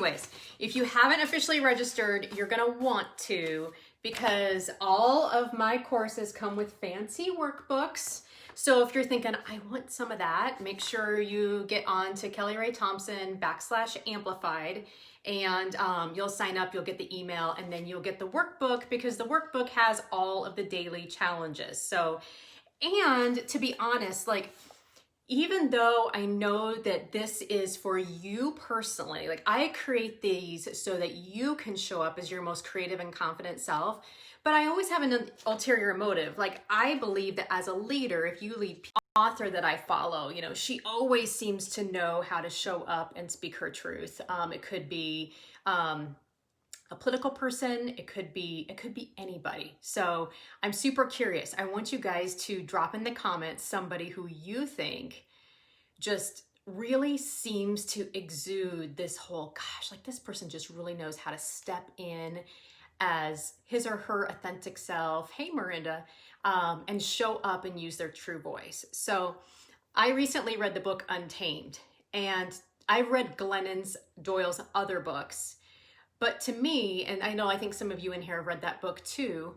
Anyways, if you haven't officially registered, you're gonna want to, because all of my courses come with fancy workbooks. So if you're thinking, I want some of that, make sure you get on to Kelly Rae Thompson /amplified, and you'll sign up, you'll get the email, and then you'll get the workbook, because the workbook has all of the daily challenges. So, and to be honest, like, even though I know that this is for you personally, like I create these so that you can show up as your most creative and confident self, but I always have an ulterior motive. Like, I believe that as a leader, if you lead author that I follow, you know, she always seems to know how to show up and speak her truth. It could be a political person, it could be anybody. So I'm super curious. I want you guys to drop in the comments somebody who you think just really seems to exude this whole, gosh, like this person just really knows how to step in as his or her authentic self. Hey, Miranda, and show up and use their true voice. So I recently read the book Untamed, and I've read Glennon Doyle's other books. But to me, and I think some of you in here have read that book too,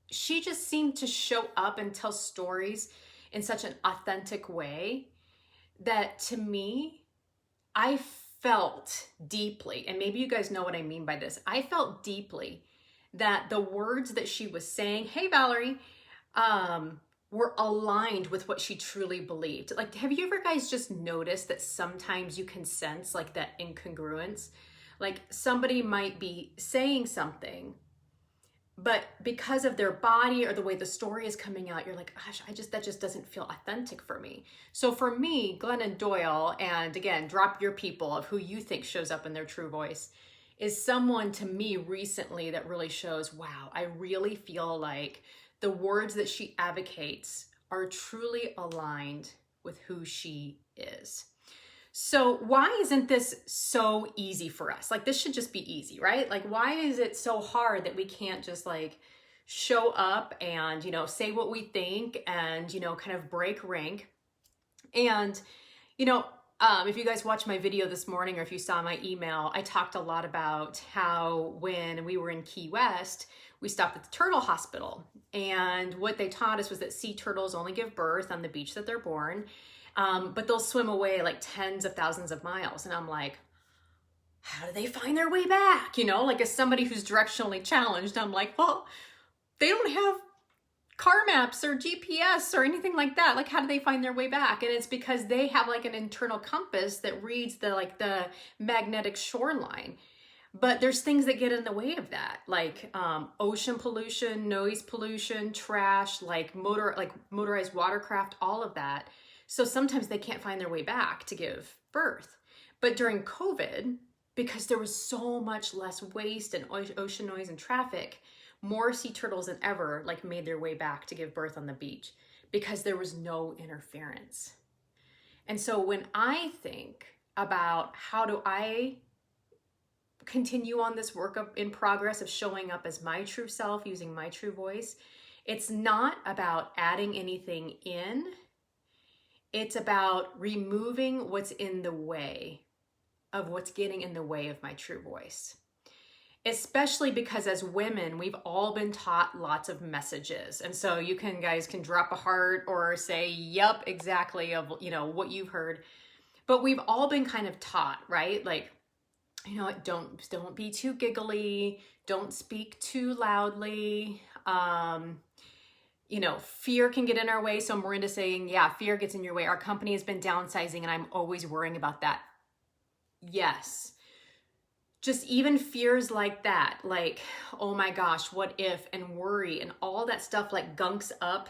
she just seemed to show up and tell stories in such an authentic way that, to me, I felt deeply, and maybe you guys know what I mean by this, I felt deeply that the words that she was saying, hey Valerie, were aligned with what she truly believed. Like, have you ever guys just noticed that sometimes you can sense like that incongruence? Like, somebody might be saying something, but because of their body or the way the story is coming out, you're like, gosh, that just doesn't feel authentic for me. So for me, Glennon Doyle, and again, drop your people of who you think shows up in their true voice, is someone to me recently that really shows, wow, I really feel like the words that she advocates are truly aligned with who she is. So why isn't this so easy for us? Like, this should just be easy, right? Like, why is it so hard that we can't just like show up and, you know, say what we think and, you know, kind of break rank? And, you know, if you guys watched my video this morning, or if you saw my email, I talked a lot about how when we were in Key West, we stopped at the turtle hospital. And what they taught us was that sea turtles only give birth on the beach that they're born. But they'll swim away like tens of thousands of miles. And I'm like, how do they find their way back? You know, like, as somebody who's directionally challenged, I'm like, well, they don't have car maps or GPS or anything like that. Like, how do they find their way back? And it's because they have like an internal compass that reads the magnetic shoreline. But there's things that get in the way of that, like ocean pollution, noise pollution, trash, like motorized watercraft, all of that. So sometimes they can't find their way back to give birth. But during COVID, because there was so much less waste and ocean noise and traffic, more sea turtles than ever like made their way back to give birth on the beach, because there was no interference. And so when I think about how do I continue on this work in progress of showing up as my true self, using my true voice, it's not about adding anything in. It's about removing what's in the way of what's getting in the way of my true voice. Especially because as women, we've all been taught lots of messages. And so you guys can drop a heart or say, yep, exactly, of, you know, what you've heard. But we've all been kind of taught, right? Like, you know, don't be too giggly, don't speak too loudly. You know, fear can get in our way. So Miranda's saying, yeah, fear gets in your way. Our company has been downsizing and I'm always worrying about that. Yes. Just even fears like that, like, oh my gosh, what if, and worry and all that stuff like gunks up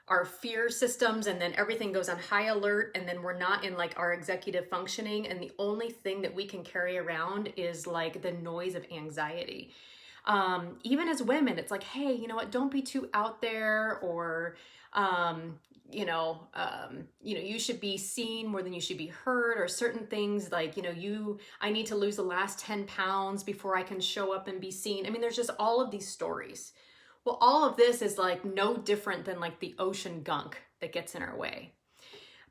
our fear systems, and then everything goes on high alert, and then we're not in like our executive functioning, and the only thing that we can carry around is like the noise of anxiety. Even as women, it's like, hey, you know what, don't be too out there, or you should be seen more than you should be heard, or certain things like, I need to lose the last 10 pounds before I can show up and be seen. I mean, there's just all of these stories. Well, all of this is like no different than like the ocean gunk that gets in our way.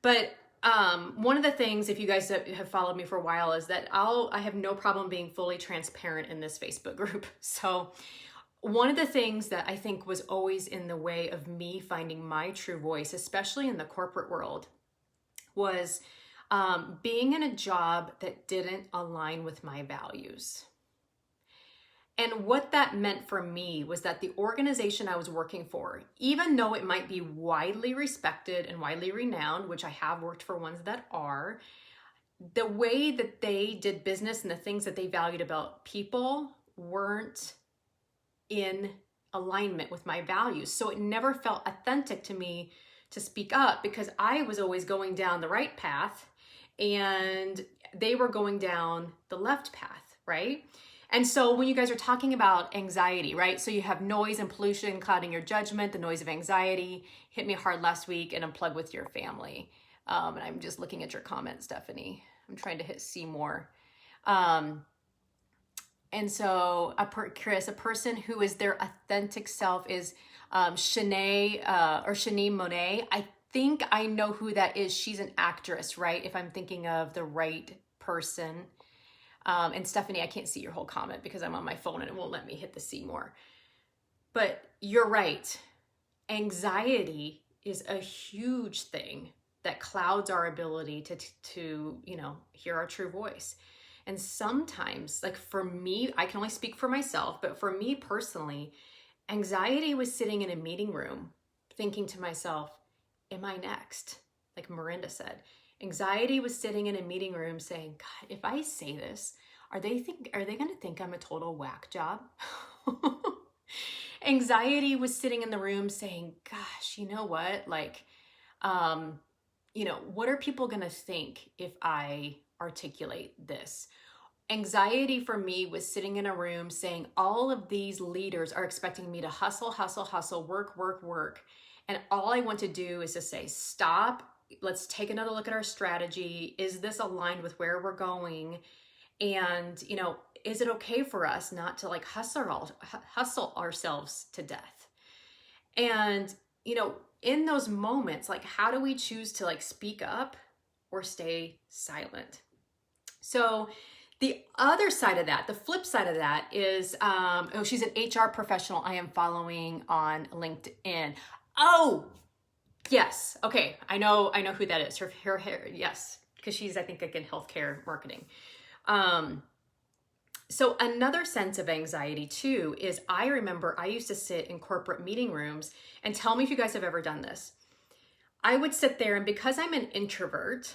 But one of the things, if you guys have followed me for a while, is that I have no problem being fully transparent in this Facebook group. So one of the things that I think was always in the way of me finding my true voice, especially in the corporate world, was being in a job that didn't align with my values. And what that meant for me was that the organization I was working for, even though it might be widely respected and widely renowned, which I have worked for ones that are, the way that they did business and the things that they valued about people weren't in alignment with my values. So it never felt authentic to me to speak up, because I was always going down the right path and they were going down the left path, right? And so when you guys are talking about anxiety, right? So you have noise and pollution clouding your judgment, the noise of anxiety hit me hard last week, and unplug with your family. And I'm just looking at your comment, Stephanie. I'm trying to hit see more. And so Chris, a person who is their authentic self is Shanae Monet. I think I know who that is. She's an actress, right? If I'm thinking of the right person. And Stephanie, I can't see your whole comment because I'm on my phone and it won't let me hit the see more. But you're right. Anxiety is a huge thing that clouds our ability to hear our true voice. And sometimes, like for me, I can only speak for myself, but for me personally, anxiety was sitting in a meeting room thinking to myself, am I next? Like Miranda said. Anxiety was sitting in a meeting room saying, God, if I say this, are they going to think I'm a total whack job? Anxiety was sitting in the room saying, gosh, you know what? Like, what are people going to think if I articulate this? Anxiety for me was sitting in a room saying, all of these leaders are expecting me to hustle, hustle, hustle, work, work, work. And all I want to do is to say, stop. Let's take another look at our strategy. Is this aligned with where we're going? And, is it okay for us not to like hustle ourselves to death? And, in those moments, like, how do we choose to like speak up or stay silent? So the other side of that, the flip side of that is, she's an HR professional I am following on LinkedIn. Oh, yes. Okay. I know who that is. Her hair. Yes. Because she's, I think, like in healthcare marketing. So another sense of anxiety too is I remember I used to sit in corporate meeting rooms, and tell me if you guys have ever done this. I would sit there, and because I'm an introvert,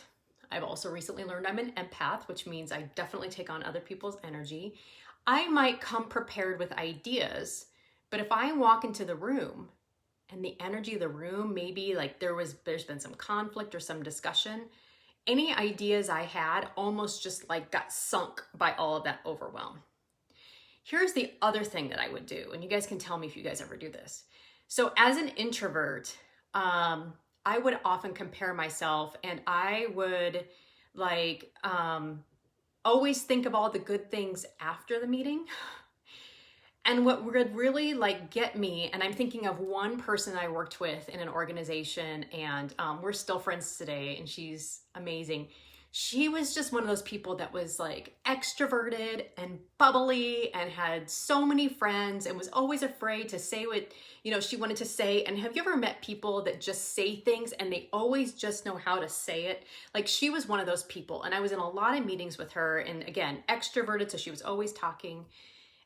I've also recently learned I'm an empath, which means I definitely take on other people's energy. I might come prepared with ideas, but if I walk into the room and the energy of the room, maybe like there's been some conflict or some discussion, any ideas I had almost just like got sunk by all of that overwhelm. Here's the other thing that I would do, and you guys can tell me if you guys ever do this. So as an introvert, I would often compare myself, and I would like always think of all the good things after the meeting. And what would really like get me, and I'm thinking of one person I worked with in an organization, and we're still friends today, and she's amazing. She was just one of those people that was like extroverted and bubbly and had so many friends and was always afraid to say what, she wanted to say. And have you ever met people that just say things and they always just know how to say it? Like she was one of those people. And I was in a lot of meetings with her, and again, extroverted. So she was always talking.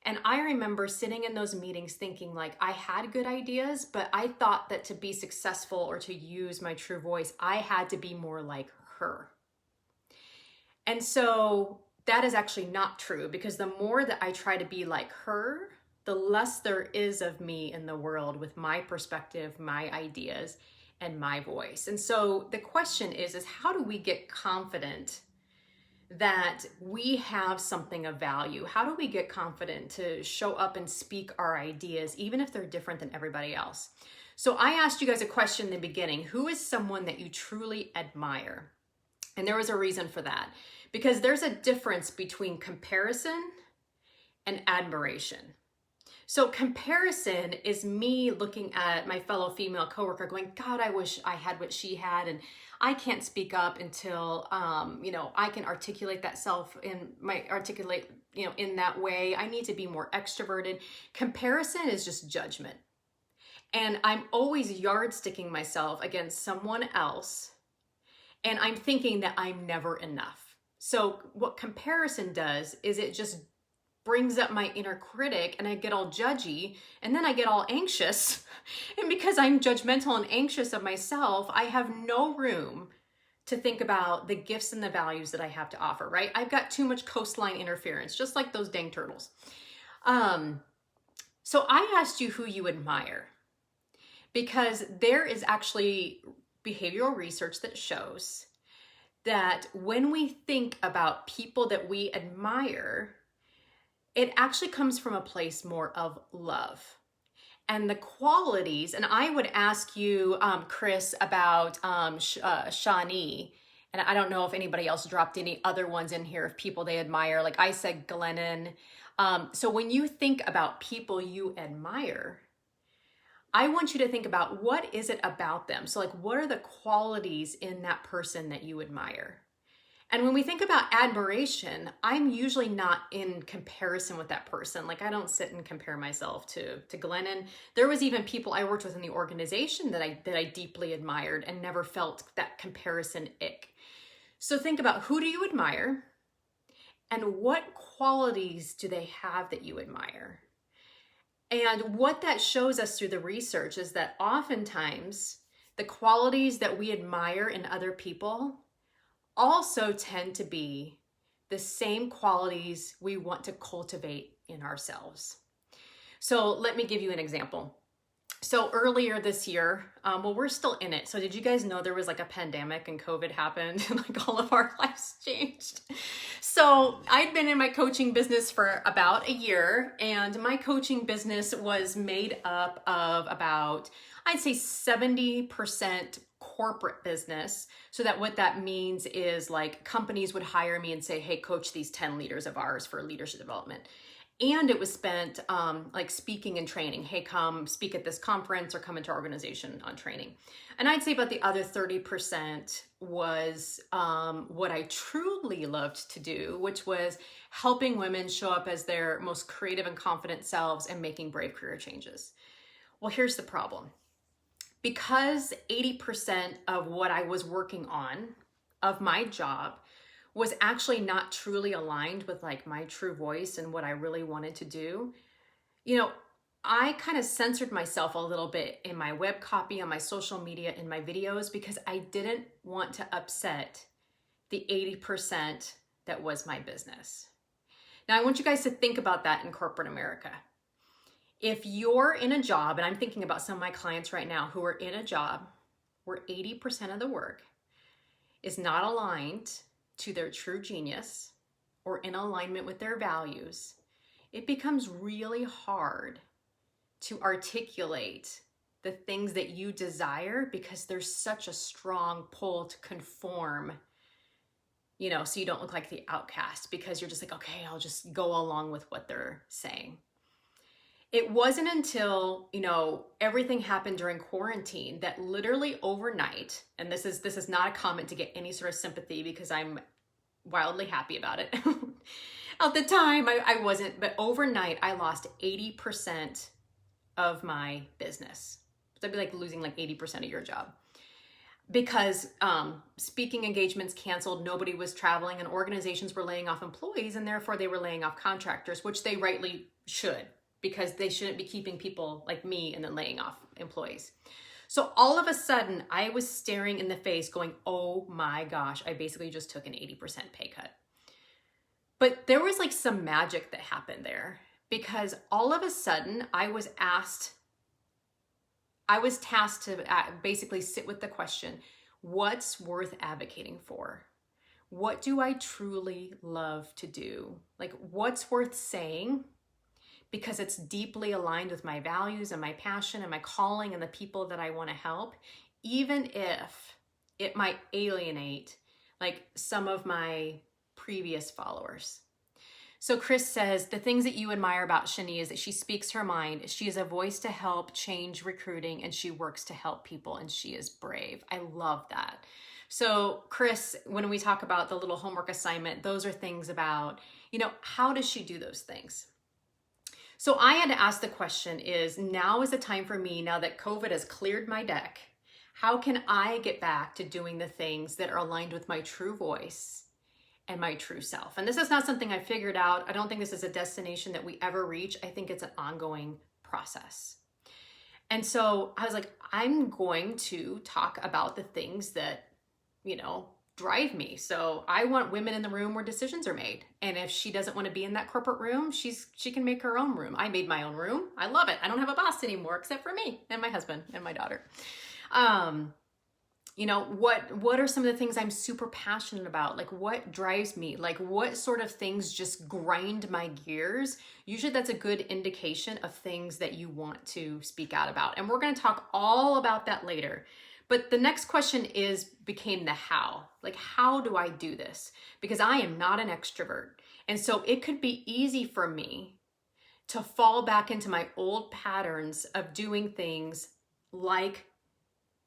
And I remember sitting in those meetings thinking like I had good ideas, but I thought that to be successful or to use my true voice, I had to be more like her. And so that is actually not true, because the more that I try to be like her, the less there is of me in the world with my perspective, my ideas, and my voice. And so the question is how do we get confident that we have something of value? How do we get confident to show up and speak our ideas, even if they're different than everybody else? So I asked you guys a question in the beginning. Who is someone that you truly admire? And there was a reason for that, because there's a difference between comparison and admiration. So comparison is me looking at my fellow female coworker going, God, I wish I had what she had. And I can't speak up until, I can articulate that self in that way. I need to be more extroverted. Comparison is just judgment. And I'm always yardsticking myself against someone else. And I'm thinking that I'm never enough. So what comparison does is it just brings up my inner critic, and I get all judgy, and then I get all anxious. And because I'm judgmental and anxious of myself, I have no room to think about the gifts and the values that I have to offer, right? I've got too much coastline interference, just like those dang turtles. So I asked you who you admire, because there is actually behavioral research that shows that when we think about people that we admire, it actually comes from a place more of love. And the qualities, and I would ask you, Chris, about Shawnee, and I don't know if anybody else dropped any other ones in here of people they admire. Like I said, Glennon. So when you think about people you admire, I want you to think about what is it about them? So like, what are the qualities in that person that you admire? And when we think about admiration, I'm usually not in comparison with that person. Like I don't sit and compare myself to Glennon. There was even people I worked with in the organization that I deeply admired and never felt that comparison ick. So think about, who do you admire and what qualities do they have that you admire? And what that shows us through the research is that oftentimes the qualities that we admire in other people also tend to be the same qualities we want to cultivate in ourselves. So let me give you an example. So earlier this year, we're still in it. So did you guys know there was like a pandemic and COVID happened and like all of our lives changed? So I'd been in my coaching business for about a year, and my coaching business was made up of about, I'd say 70% corporate business. So that what that means is like companies would hire me and say, hey, coach these 10 leaders of ours for leadership development. And it was spent like speaking and training. Hey, come speak at this conference or come into our organization on training. And I'd say about the other 30% was what I truly loved to do, which was helping women show up as their most creative and confident selves and making brave career changes. Well, here's the problem. Because 80% of what I was working on of my job was actually not truly aligned with like my true voice and what I really wanted to do, I kind of censored myself a little bit in my web copy, on my social media, in my videos, because I didn't want to upset the 80% that was my business. Now, I want you guys to think about that in corporate America. If you're in a job, and I'm thinking about some of my clients right now who are in a job where 80% of the work is not aligned to their true genius or in alignment with their values, it becomes really hard to articulate the things that you desire because there's such a strong pull to conform, so you don't look like the outcast, because you're just like, okay, I'll just go along with what they're saying. It wasn't until, everything happened during quarantine that literally overnight, and this is not a comment to get any sort of sympathy because I'm wildly happy about it. At the time, I wasn't, but overnight, I lost 80% of my business. So that'd be like losing like 80% of your job. Because speaking engagements canceled, nobody was traveling, and organizations were laying off employees, and therefore they were laying off contractors, which they rightly should, because they shouldn't be keeping people like me and then laying off employees. So all of a sudden, I was staring in the face going, oh my gosh, I basically just took an 80% pay cut. But there was like some magic that happened there, because all of a sudden I was tasked to basically sit with the question, what's worth advocating for? What do I truly love to do? Like, what's worth saying? Because it's deeply aligned with my values and my passion and my calling and the people that I want to help, even if it might alienate like some of my previous followers. So Chris says, the things that you admire about Shani is that she speaks her mind. She is a voice to help change recruiting, and she works to help people, and she is brave. I love that. So Chris, when we talk about the little homework assignment, those are things about, how does she do those things? So I had to ask the question is, now is the time for me, now that COVID has cleared my deck, how can I get back to doing the things that are aligned with my true voice and my true self? And this is not something I figured out. I don't think this is a destination that we ever reach. I think it's an ongoing process. And so I was like, I'm going to talk about the things that, drive me. So I want women in the room where decisions are made. And if she doesn't want to be in that corporate room, she can make her own room. I made my own room. I love it. I don't have a boss anymore except for me and my husband and my daughter. What are some of the things I'm super passionate about? Like what drives me? Like what sort of things just grind my gears? Usually that's a good indication of things that you want to speak out about. And we're going to talk all about that later. But the next question became the how. Like, how do I do this? Because I am not an extrovert. And so it could be easy for me to fall back into my old patterns of doing things like,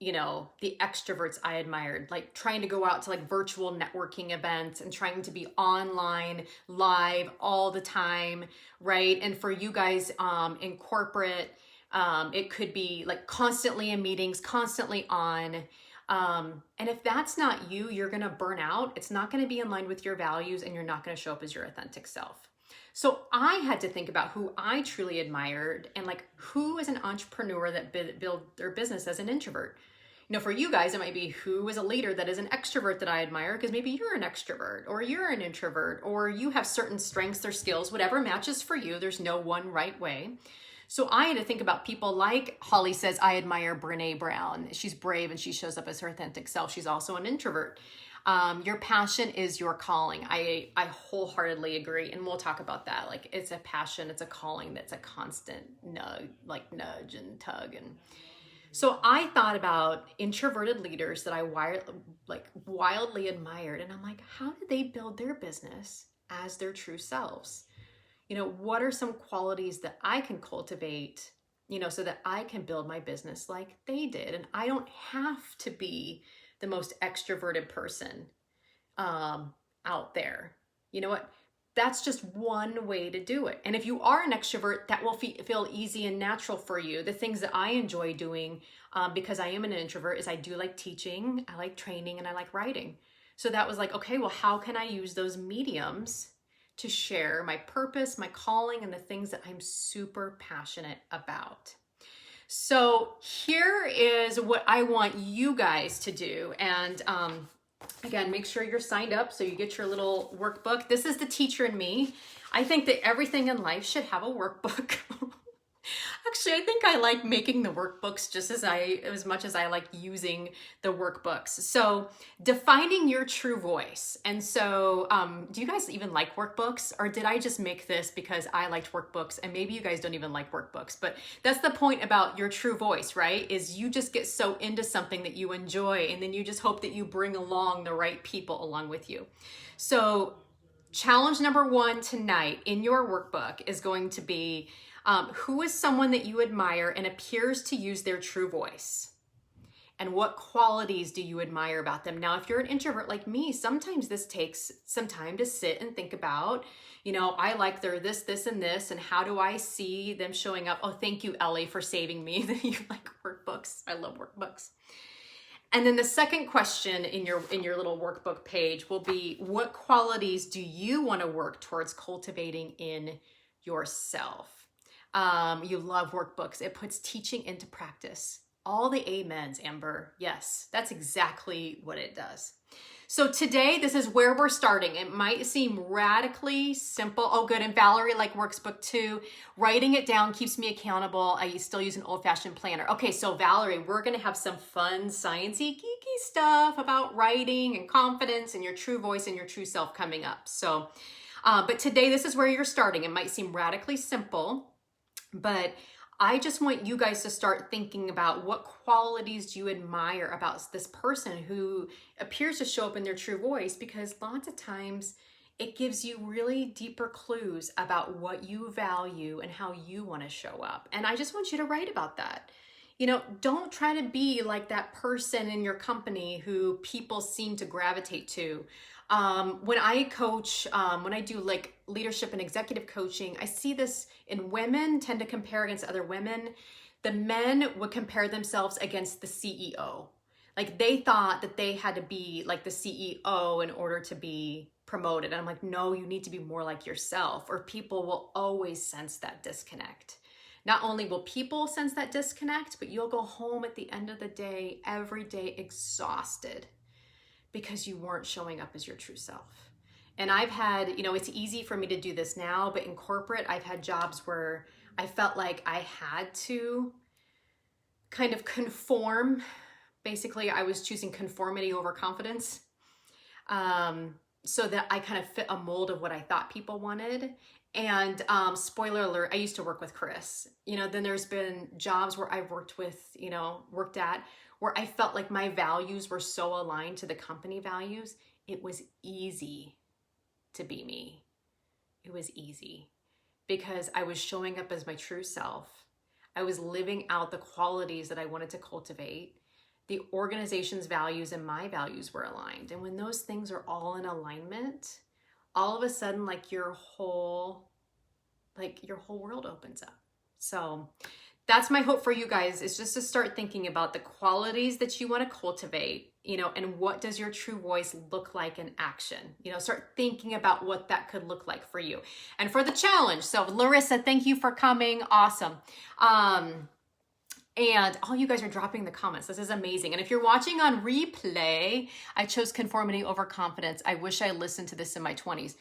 the extroverts I admired, like trying to go out to like virtual networking events and trying to be online, live all the time, right? And for you guys in corporate, it could be like constantly in meetings, constantly on. And if that's not you, you're going to burn out. It's not going to be in line with your values and you're not going to show up as your authentic self. So I had to think about who I truly admired and like who is an entrepreneur that built their business as an introvert. For you guys, it might be who is a leader that is an extrovert that I admire, because maybe you're an extrovert or you're an introvert or you have certain strengths or skills, whatever matches for you. There's no one right way. So I had to think about people like Holly says, I admire Brene Brown. She's brave and she shows up as her authentic self. She's also an introvert. Your passion is your calling. I wholeheartedly agree. And we'll talk about that. Like it's a passion, it's a calling that's a constant nudge and tug. And so I thought about introverted leaders that I wildly admired. And I'm like, how did they build their business as their true selves? What are some qualities that I can cultivate, so that I can build my business like they did? And I don't have to be the most extroverted person out there. You know what? That's just one way to do it. And if you are an extrovert, that will feel easy and natural for you. The things that I enjoy doing, because I am an introvert, is I do like teaching, I like training, and I like writing. So that was like, okay, well, how can I use those mediums to share my purpose, my calling, and the things that I'm super passionate about? So here is what I want you guys to do. And again, make sure you're signed up so you get your little workbook. This is the teacher in me. I think that everything in life should have a workbook. Actually, I think I like making the workbooks just as much as I like using the workbooks. So defining your true voice. And so do you guys even like workbooks, or did I just make this because I liked workbooks and maybe you guys don't even like workbooks? But that's the point about your true voice, right? Is you just get so into something that you enjoy, and then you just hope that you bring along the right people along with you. So challenge number 1 tonight in your workbook is going to be, who is someone that you admire and appears to use their true voice? And what qualities do you admire about them? Now, if you're an introvert like me, sometimes this takes some time to sit and think about, I like their this, and this, and how do I see them showing up? Oh, thank you, Ellie, for saving me that you like workbooks. I love workbooks. And then the second question in your little workbook page will be, what qualities do you want to work towards cultivating in yourself? You love workbooks. It puts teaching into practice. All the amens, Amber. Yes, that's exactly what it does. So today, this is where we're starting. It might seem radically simple. Oh, good. And Valerie works book 2. Writing it down keeps me accountable. I still use an old-fashioned planner. Okay, so Valerie, we're going to have some fun, sciencey, geeky stuff about writing and confidence and your true voice and your true self coming up. So, but today, this is where you're starting. It might seem radically simple, but I just want you guys to start thinking about what qualities do you admire about this person who appears to show up in their true voice, because lots of times it gives you really deeper clues about what you value and how you want to show up. And I just want you to write about that. You know, don't try to be like that person in your company who people seem to gravitate to. When I coach, when I do like leadership and executive coaching, I see this in women tend to compare against other women. The men would compare themselves against the CEO. Like they thought that they had to be like the CEO in order to be promoted. And I'm like, no, you need to be more like yourself, or people will always sense that disconnect. Not only will people sense that disconnect, but you'll go home at the end of the day, every day exhausted because you weren't showing up as your true self. And I've had, you know, it's easy for me to do this now, but in corporate, I've had jobs where I felt like I had to kind of conform. Basically, I was choosing conformity over confidence, so that I kind of fit a mold of what I thought people wanted. And spoiler alert, I used to work with Chris. You know, then there's been jobs where I've worked at, where I felt like my values were so aligned to the company values. It was easy to be me. It was easy because I was showing up as my true self. I was living out the qualities that I wanted to cultivate. The organization's values and my values were aligned. And when those things are all in alignment, all of a sudden, like your whole world opens up. So that's my hope for you guys, is just to start thinking about the qualities that you want to cultivate, you know, and what does your true voice look like in action? You know, start thinking about what that could look like for you. And for the challenge, so Larissa, thank you for coming. Awesome. And all you guys are dropping the comments. This is amazing. And if you're watching on replay, I chose conformity over confidence. I wish I listened to this in my 20s.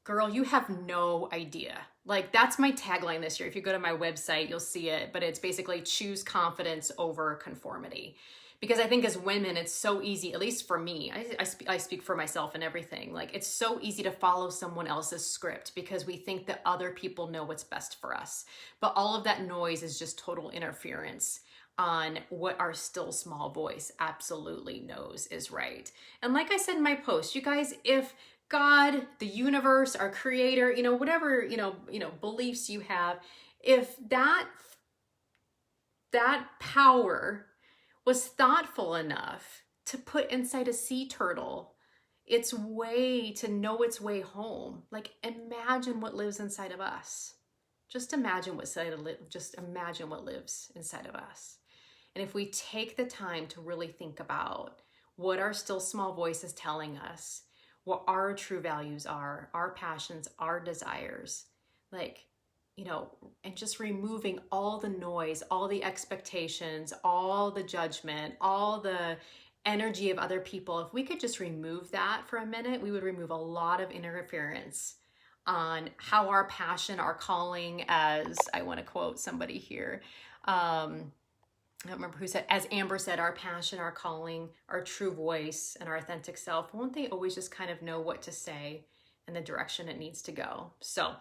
Girl, you have no idea. Like, that's my tagline this year. If you go to my website, you'll see it. But it's basically choose confidence over conformity. Because I think as women, it's so easy, at least for me, I speak for myself and everything. Like, it's so easy to follow someone else's script because we think that other people know what's best for us. But all of that noise is just total interference on what our still small voice absolutely knows is right. And like I said in my post, you guys, if God, the universe, our creator, you know, whatever, you know, beliefs you have, if that power was thoughtful enough to put inside a sea turtle its way to know its way home, like imagine what lives inside of us. Just imagine what lives inside of us. And if we take the time to really think about what our still small voice is telling us, what our true values are, our passions, our desires, like, you know, and just removing all the noise, all the expectations, all the judgment, all the energy of other people. If we could just remove that for a minute, we would remove a lot of interference on how our passion, our calling, as I want to quote somebody here, I don't remember who said, as Amber said, our passion, our calling, our true voice, and our authentic self, won't they always just kind of know what to say and the direction it needs to go? So